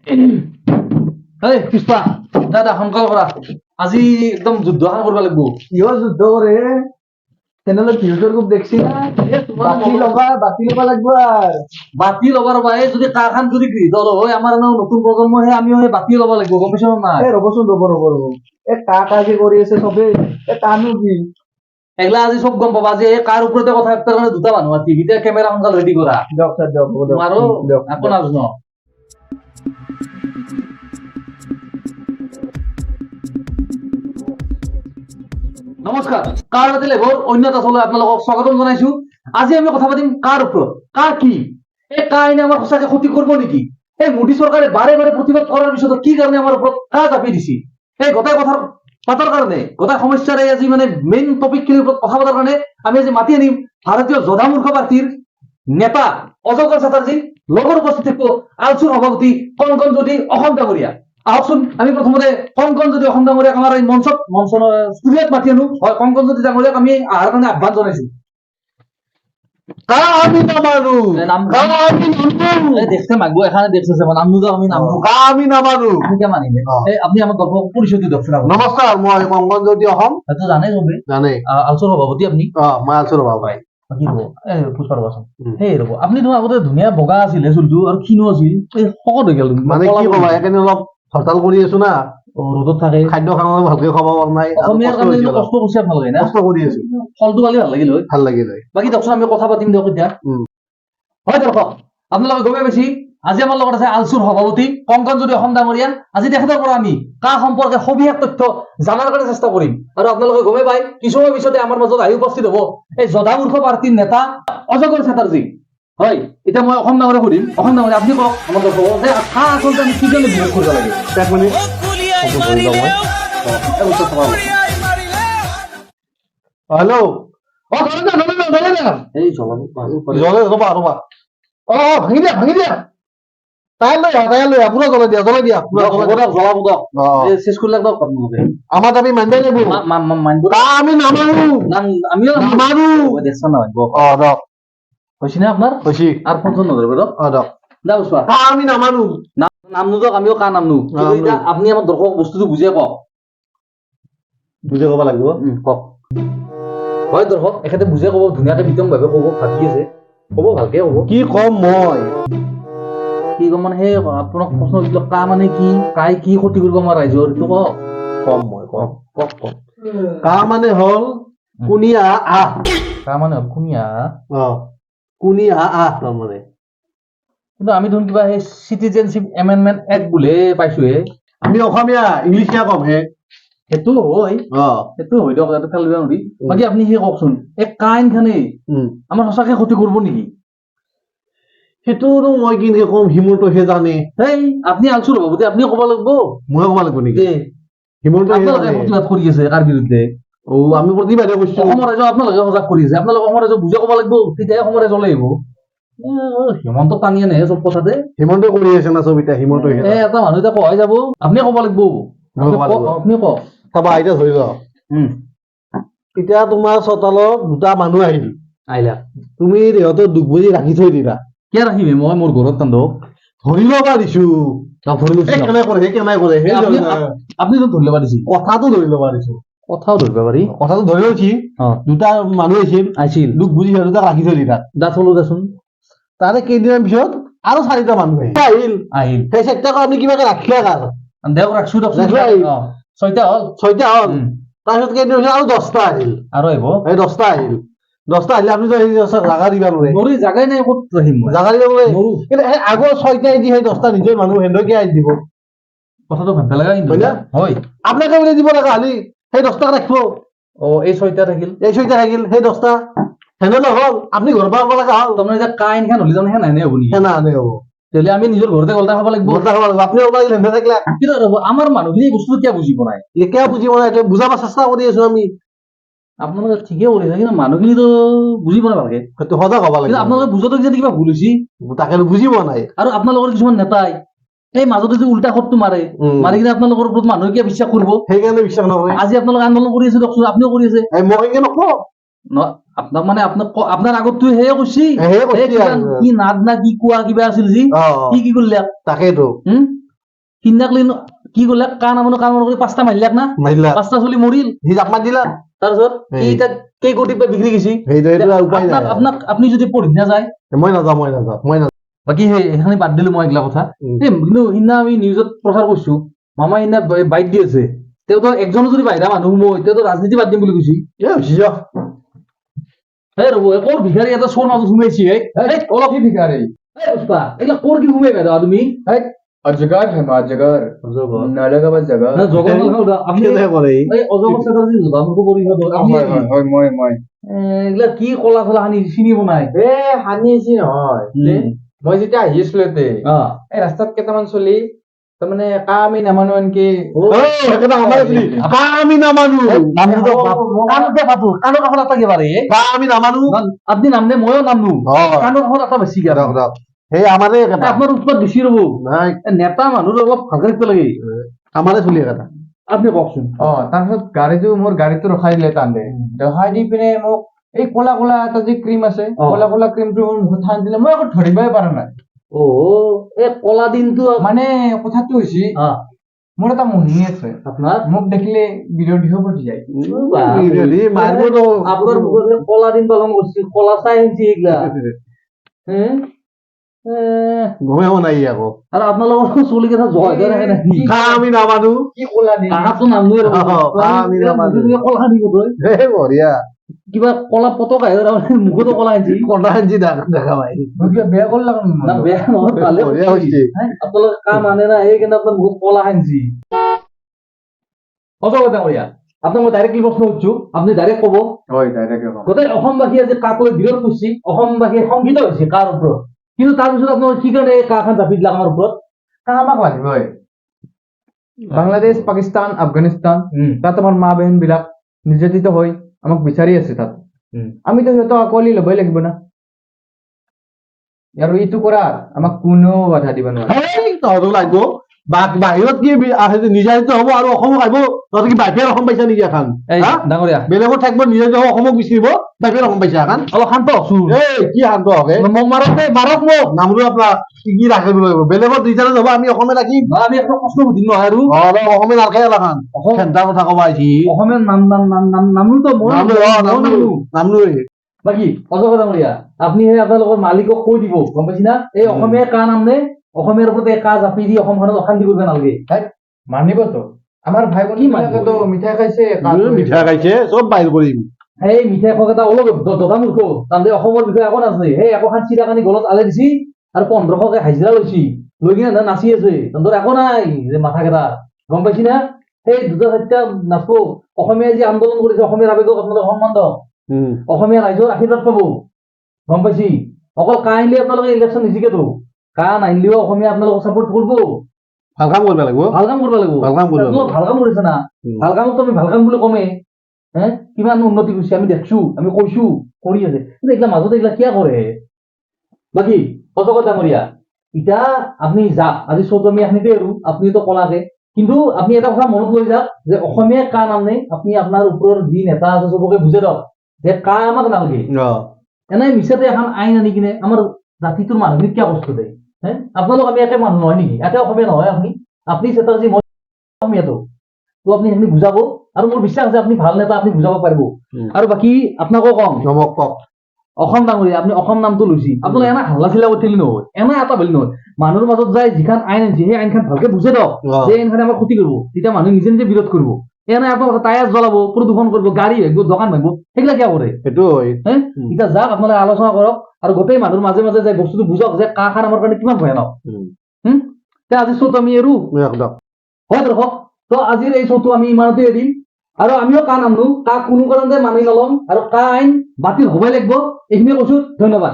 এই পুষ্পা দাদা সোনকাল কৰা আজি একদম যুদ্ধ এখন কৰিব লাগিব কিহৰ যুদ্ধ কৰে তেনেহ'লে ফিউচাৰ গ্ৰুপ দেখছি না বাতি ল'বা লাগব আৰু বাতি ল'ব ৰবা এই যদি কাৰখান যদি গৃহীত হয় আমাৰ নতুন প্ৰজন্মহে আমিও সেই বাতি ল'ব লাগিব গম পাইছ নাই ৰ'বচোন ৰ'ব এই কা যে কৰি আছে চবেই এই কানো কি এগলা আজি চব গম পাবা যে এই কাৰ ওপৰতে কথা পাতাৰ কাৰণে দুটা মানুহ আছে টিভিতে কেমেৰা সোনকাল ৰেডি কৰা দিয়ক ছাৰ দিয়ক আৰু একো নাজানো নমস্কাৰ কাৰ বাতি লেভৰ অন্য এটা চলে আপোনালোকক স্বাগতম জনাইছো আজি আমি কথা পাতিম কাৰ ওপৰত কাৰ কি এই কাৰ এনে আমাৰ সঁচাকে ক্ষতি কৰিব নেকি এই মোদী চৰকাৰে বাৰে বাৰে প্ৰতিবাদ কৰাৰ পিছত কি কাৰণে আমাৰ ওপৰত কাৰ চাপি দিছে এই গোটেই কথাৰ পাতাৰ কাৰণে গোটেই সমস্যাৰ এই আজি মানে মেইন টপিকখিনিৰ ওপৰত কথা পতাৰ কাৰণে আমি আজি মাতি আনিম ভাৰতীয় জধামূৰ্খ পাৰ্টীৰ নেতা অজগৰ চেটাৰ্জী লগৰ উপস্থিত থাকিব আলচুৰ সভাপতি কংকন জ্যোতি অসম ডাঙৰীয়া আহকচোন আমি প্ৰথমতে কংকন জ্যোতি অসম ডাঙৰীয়াক আমাৰ এই মঞ্চ ষ্টুডিঅ'ত মাতি আনো হয় কংকন জ্যোতি ডাঙৰীয়াক আমি অহাৰ কাৰণে আহ্বান জনাইছো দেখছে মাগবো এখানে দেখছে নাম আমি নাম আমি নামানো মানিলে আপনি আমার দর্শক পরিচয় দিয়ে দক্ষিণ নমস্কাৰ মই কংকন জ্যোতি অসম তো জানে চবে জানে আলচুৰ সভাপতি আপনি মই আলচুৰ সভাপতি কি ৰব পুষ্পা ৰবাচোন সেই ৰব আপুনি তোমাৰ আগতে ধুনীয়া বগা আছিলে চুলটো আৰু ক্ষীণ আছিল এই শকত হৈ গ'ল মানে কি ক'বা সেইকাৰণে অলপ হৰতাল কৰি আছো না ৰ'দত থাকে খাদ্য খানা ভালকে খাব পৰা নাই অসমীয়াৰ কাৰণে কষ্ট কৰিছে আপোনালোকে না কষ্ট কৰি আছো ফলটো পালি ভাল লাগিল হয় বাকী দকচোন আমি কথা পাতিম দিয়ক এতিয়া হয় দৰ্শক আপোনালোকে গমে পাইছে আজি আমাৰ লগত আছে আলচুৰ সভাপতি কংকন জ্যোতি অসম ডাঙৰীয়া আজি তেখেতৰ পৰা আমি কাৰ সম্পৰ্কে সবিশেষ তথ্য জানাৰ কাৰণে চেষ্টা কৰিম আৰু আপোনালোকে গমে পায় কিছু সময় পিছতে আমাৰ মাজত আহি উপস্থিত হ'ব এই জধামূৰ্খ পাৰ্টীৰ নেতা অজগৰ চেটাৰ্জী হয় এতিয়া মই অসম ডাঙৰীয়া সুধিম অসম ডাঙৰীয়া আপুনি কওক আমাৰ দৰ্শকক যে কাৰ আচলতে আমি কি কাৰণে বিৰোধ কৰিব লাগে এক মিনিট হেল্ল' এই চলাব ৰবা ভাঙি দিয়া তাই লৈ পুৰা জ্বলাই দিয়া জ্বলাব দক শেষ করলে দক আপনাদের আমার দাবি মানবে নেব মানব আমি নামানো আমিও নামানো দেখছেন না দক হইছি না আপনার হইছি আর পছন্দ ধরবে দক দক দাও সোয়া আমি নামানো নাম দক আমিও কা নাম নু আপনি আমার দর্শক বস্তুটো বুঝে কক বুঝে কব লাগিব কক হয় দর্শক এখানে বুঝে কব ধুনিয়াকে বিতং ভাবে কব ভাবি আছে কব ভালকে কব কি কম মই কি কম মানে সেই আপোনাক প্ৰশ্ন দিলো কা মানে কি কাই কি ক্ষতি কৰিব আমাৰ ৰাইজৰ এইটো কওক কম মই কক কা মানে হল কুনিয়া আহ কা মানে হল কুনিয়া কুনিয়া আহ তাৰমানে কিন্তু আমি দেখোন কিবা সেই চিটিজেনশ্বিপ এমেণ্ডমেণ্ট এক্ট বুলি পাইছোহে আমি অসমীয়া ইংলিছ কম হে সেইটো হয় দিয়ক এইটো ফেল দিব নোৱাৰি বাকী আপুনি সেই কওকচোন এই কাইন খানে আমাৰ সঁচাকে ক্ষতি কৰিব নেকি সেইটোনো মই কেনেকে কম হিমন্তহে জানে সেই আপুনি আলচুৰ সভাপতি আপুনি ক'ব লাগিব মই ক'ব লাগিব নেকি হিমন্তহে প্ৰতিবাদ কৰি আছে কাৰ বিৰুদ্ধে আমি প্ৰতিবাদে কৰিছো অসমৰ ৰাইজক আপোনালোকে সজাগ কৰি আছে আপোনালোকে অসমৰ ৰাইজক বুজাই ক'ব লাগিব তেতিয়াহে অসমৰ ৰাইজ ওলাই আহিব হিমন্ত টানি আনে চব কথাতে হিমন্ত কৰি আছে না চব এতিয়া হিমন্ত এটা মানুহ এতিয়া কহাই যাব আপুনি ক'ব লাগিব আপুনি কওক চাবা এতিয়া ধৰি লওক এতিয়া তোমাৰ চোতালত দুটা মানুহ আহিলা তুমি সিহঁতৰ দুখ বুজি ৰাখি থৈ দিলা কিয় ৰাখিবি মই মোৰ ঘৰত কান্দক ধৰি ল'বা দিছো আপুনি ধৰি ল'বা দিছে কথাটো ধৰি ল'বা দিছো কথাও ধৰিব পাৰি কথাটো ধৰি লৈছি দুটা মানুহ আহিছিল দুখ বুজি সিহঁত দুটাক ৰাখি থৈ দিলা দাচলো দেচোন তাৰে কেইদিনমান পিছত আৰু চাৰিটা মানুহ আহিল সেই চাৰিটাক আপুনি কিবাকে ৰাখিলে কাৰ দেওক ৰাখছো ছয়টা হ'ল তাৰপিছত কেইদিন পিছত আৰু 10টা আহিল আৰু আহিব এই 10টা আহিল 10টা আহিলে আপুনি জাগা দিবা নোৱাৰে জাগাই নাই ক'ত ৰাখিম জাগা দিব নোৱাৰে কিন্তু সেই আগৰ 6টাই দি সেই 10টা নিজৰ মানুহ সেন্দকে আহি দিব কথাটো ভাবিব লগা কিন্তু হয় আপোনাকে বোলে দিব লগা হলি সেই 10টাক ৰাখিব এই 6টা থাকিল সেই 10টা সেনে নহল আপুনি ঘৰ পৰা লগা হল তাৰমানে এতিয়া কাইন খান হলি তাৰমানে সেনে হ'ব নেকি সেনা হ'ব তেতিয়াহ'লে আমি নিজৰ ঘৰতে গল্টা খাব লাগিব আপুনি সেনে থাকিলে কিন্তু আমাৰ মানুহখিনি বস্তুটো কিয় বুজি পোৱা নাই কিয় বুজি পোৱা নাই বুজাব চেষ্টা কৰি আছো আমি আপোনালোকে ঠিকে কৰিছে কিন্তু মানুহখিনিতো বুজি পোৱা নাই ভালকে সেইটো সজাগ হ'ব লাগে আপোনালোকে বুজাটো যদি কিবা ভুল হৈছে তাকে বুজি পোৱা নাই আৰু আপোনালোকৰ কিছুমান নেতাই এই মাজতে যে উল্টা শব্দটো মাৰি কিনে আপোনালোকৰ ওপৰত মানুহে কিয় বিশ্বাস কৰিব সেইকাৰণে বিশ্বাস নকৰে আজি আপোনালোকে আন্দোলন কৰি আছে দিয়কচোন আপুনিও কৰি আছে মই এনেকে নকওঁ আপোনাক মানে আপোনাৰ আগতো সেয়ে কৈছি কি নাদ না কি কোৱা কিবা আছিল যি কি কৰিলে তাকেইতো সিদিনাকলি কি কৰিলে কাণ আমনো কাম কৰি 5টা মাৰিলাক না মাৰিলা 5টা চলি মৰিল সি জাপ মাৰি দিলা তাৰপিছত এই। এইটা কেই কোটি পৰা বিক্ৰী গৈছি সেইটো উপায় নাই আপোনাক আপুনি যদি পঢ়ি নাযায় মই নাযাওঁ বাকী সেইখানি বাদ দিলো মই এইগিলা কথা কিন্তু সিদিনা আমি নিউজত প্ৰচাৰ কৰিছো মামা সিদিনা বাইক দি আছে তেওঁতো একজনো যদি বাহিৰা মানুহ সোমোই তেওঁতো ৰাজনীতি বাদ দিম বুলি কৈছি হে ৰ'ব ক'ৰ ভিখাৰী এটা চোৰ মাজত সোমাইছি অলপ কি भिखारी পুষ্পা এইগিলা ক'ৰ কি সোমাই বাইদেউ তুমি अजगर है अजगर नाले का बस जगह আপুনি কেনে কৰে এই অজগৰ চেতাৰজী জোগামুখো কৰি মই এইগিলা কি কলা চলা সানি চিনিব নাই এ হানিছি নহয় মই যেতিয়া আহি আছিলো ইয়াতে এই ৰাস্তাত কেইটামান চলি তাৰমানে কামি নামানো আনকি আমি নামানো কাণৰ কাষত এটা কিবাৰে আমি নামানো আপনি নাম দে ময়ো নাম নো কাণৰ কাষত এটা বেছি গা সেই আমাৰে কথা আপনাৰ উৎপাদ বেশি ৰব নাই নেতা মানুষ অলপ ভালকে ৰাখতে লাগে আমাৰে চলি কথা আপনি কওকচোন তাৰপিছত মোৰ গাড়ীটো ৰখাই দিলে তান্দে ৰখাই দি পিনে মোক এই কলা কলা এটা যে ক্ৰীম আছে কলা কলা ক্ৰীমটো মোৰ মুখত সানি দিলে মই আকৌ ধৰিবই পৰা নাই ও এই কলা দিনটো মানে কথাটো হৈছে মোৰ এটা মহি আছে আপনাৰ মোক দেখিলে বিৰোধীও প্ৰতি যায় মাৰিব আপনার মুখে কলা দিন পালন করছি কলা চাই আনছি এগুলা গমেও নাই আকৌ আর আপনার চলি কথা জয় জয় রাখে নাকি আমি নামানো কি কলা দিন টাকা তো নাম নয় আমি নামানো কলা দিব তই বঢ়িয়া কিবা কলা পতকা মুখতো কলা আনছি কটা আনছি দেখা পাই মই কিবা বেয়া কৰলাম না বেয়া নহয় ভালে বঢ়িয়া হৈছে আপোনালোকে কাম আনে না এই কিন্তু আপনার মুখ কলা আনছি কথা কথা কইয়া আপোনাক মই ডাইৰেক্টলি প্ৰশ্ন সুধিছো আপুনি ডাইৰেক্ট ক'ব হয় ডাইৰেক্ট কম গোটেই অসমবাসী আজি কাকৈ বিৰোধ কৰিছে অসমবাসী সংগীত হৈছে কাৰ ওপৰত কিন্তু তাৰপিছত আপোনালোকে কি কাৰণে এই কাখন জাপি দিলে আমাৰ ওপৰত আমাক লাগিবই বাংলাদেশ পাকিস্তান আফগানিস্তান তাত আমাৰ মা বহন বিলাক নিৰ্যাতিত হৈ আমাক বিচাৰি আছে তাত আমিতো সিহঁতক আঁকোৱালি ল'বই লাগিব না আৰু এইটো কৰাত আমাক কোনেও বাধা দিব নোৱাৰে তহঁতক লাগিব বাহিৰত কি নিৰ্যাতিত হব আৰু অসমক আহিব তহঁতে কি বাহিৰত অসম পাইছা নেকি এখন ডাঙৰীয়া বেলেগত থাকিব নিৰ্যাতিত হব অসমক বিচাৰিব বাহিৰত অসম পাইছা এখন অলপ শান্ত আছো কি শান্ত হবে মোক মাৰক মাৰক মোক নামটো আপোনাৰ কি ৰাখিব লাগিব বেলেগত ৰিজাল্ট হ'ব আমি অসমে ৰাখিম আমি একটা প্ৰশ্ন সুধিম নহয় আৰু অসমে নালখাই এলাখান চেণ্টাৰ কথা কবা আহিছি অসমীয়া নামনো তো মই নামনো বাকী অজগৰ ডাঙৰীয়া আপুনি সেই আপোনালোকৰ মালিকক কৈ দিব গম পাইছি না এই অসমীয়া কা নাম নে অসমীয়াৰ ওপৰত এই কা জাপি দি অসমখনত অশান্তি কৰিব নালাগে মানিবতো আমাৰ ভাই কি ভনী মানিব? বিলাকেতো মিঠাই খাইছে মিঠা খাইছে চব বাহিৰ কৰিম সেই মিঠাই খোৱা এটা অলপ দধা মূৰ্খ তাতে অসমৰ বিষয়ে একো নাছে সেই একোখান চিৰা কানি গলত আলে দিছি আৰু 1500কে হাজিৰা লৈছি লৈ কিনে নাচি আছে তহঁতৰ একো নাই যে মাথা কেইটা গম পাইছি না সেই দুটা চাৰিটা নাচব অসমীয়াই যে আন্দোলন কৰিছে অসমীয়াৰ আবেগক আপোনালোকে সন্মান দিয়ক অসমীয়া ৰাইজৰ আশীৰ্বাদ পাব গম পাইছি অকল কা আহিলে আপোনালোকে ইলেকশ্যন নিজিকেতো কা নাহিলেও অসমীয়া আপোনালোকক ছাপোৰ্ট কৰিব ভাল কাম কৰিব লাগিব ভাল কাম কৰিব লাগিব ভাল কাম কৰিব লাগিব। ভাল কাম কৰিছে না ভাল কামতো আমি ভাল কাম বুলি কমেই কিমান উন্নতি কৰিছে আমি দেখছো আমি কৈছো কৰি আছে কিন্তু এইগিলা মাজতে এইগিলা কিয় কৰে বাকী অজগৰ ডাঙৰীয়া এতিয়া আপুনি যাক আজি চৌত আমি এখনিতে আৰু আপুনিতো কলাকে কিন্তু আপনি এটা কথা মনত লৈ যাওক যে অসমীয়া কা নাম নেই আপনি আপনার উপর যি নেতা আছে সবকে বুঝে দাও যে কা আমাক নালগে এনে মিছাতে এখন আইন আনি কিনে আমার জাতিটোৰ মানুহখিনিক কিয় কষ্ট দেয় হ্যাঁ আপোনালোক আমি একে মানুহ নহয় নেকি একে অসমীয়া নহয় আপনি চেতাৰজী মই অসমীয়াটো তো আপনি সেইখিনি বুজাব আৰু মোৰ বিশ্বাস আছে আপনি ভাল নেতা আপনি বুজাব পাৰিব আৰু বাকী আপোনাকো কম অসম ডাঙৰীয়া আপনি অসম নামটো লৈছি আপোনালোকে এনে হাল্লা চিল্লা কৰি থাকিলে নহয় এনে এটা বুলি নহয় মানুহৰ মাজত যায় যিখন আইন আনিছে সেই আইনখন ভালকে বুজাই দিয়ক যে আইনখনে আমাৰ ক্ষতি কৰিব তেতিয়া মানুহ নিজে নিজে বিৰোধ কৰিব এনে আপোনালোকে টায়াৰ জ্বলাব প্ৰদূষণ কৰিব গাড়ী ভাঙিব দোকান ভাঙিব সেইগিলা কিয় কৰে সেইটো হ্যাঁ এতিয়া যাক আপোনালোকে আলোচনা কৰক আৰু গোটেই মানুহৰ মাজে মাজে যায় বস্তুটো বুজক যে কা খান আমাৰ কাৰণে কিমান ভয়ানক তে আজি চৌত আমি এৰো হয় দৰ্শক তো আজিৰ এই চৌটো আমি ইমানতে এৰিম আৰু আমিও কা নামনো কা কোনো কাৰণতে মানি নলম আৰু কা আইন বাতিল হবই লাগিব এইখিনিয়ে কৈছো ধন্যবাদ।